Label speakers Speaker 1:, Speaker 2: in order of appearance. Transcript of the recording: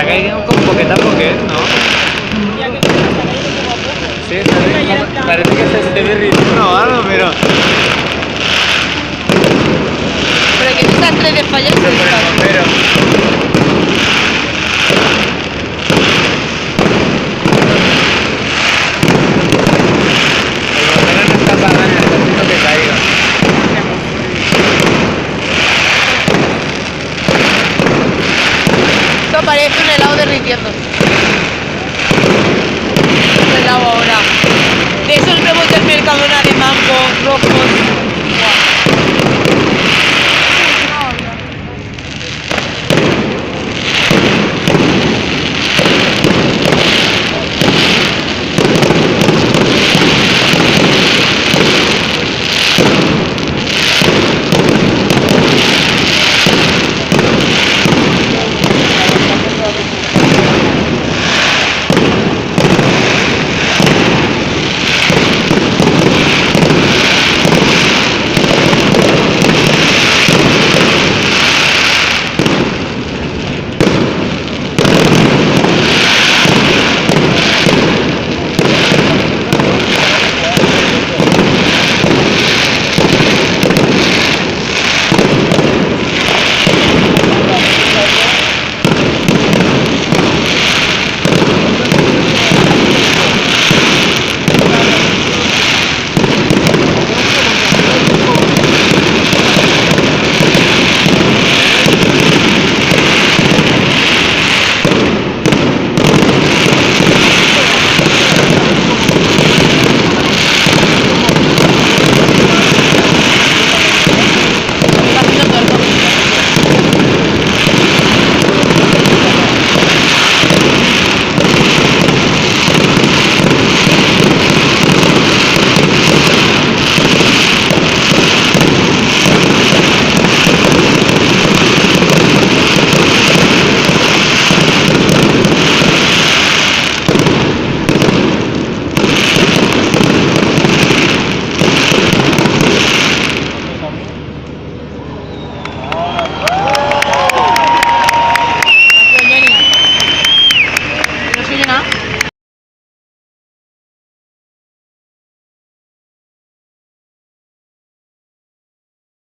Speaker 1: caiga un poquito a poquito, ¿no?
Speaker 2: Ya que está cayendo poco a poco.
Speaker 1: Sí, parece que se esté derritiendo o algo, pero...
Speaker 3: Pero que está entre de fallar
Speaker 1: Por el bombero. El bombero no está apagando, necesito que caiga.
Speaker 3: Esto parece un helado derritiendo. Un helado ahora. De esos nuevos del mercado en alemán con rojos.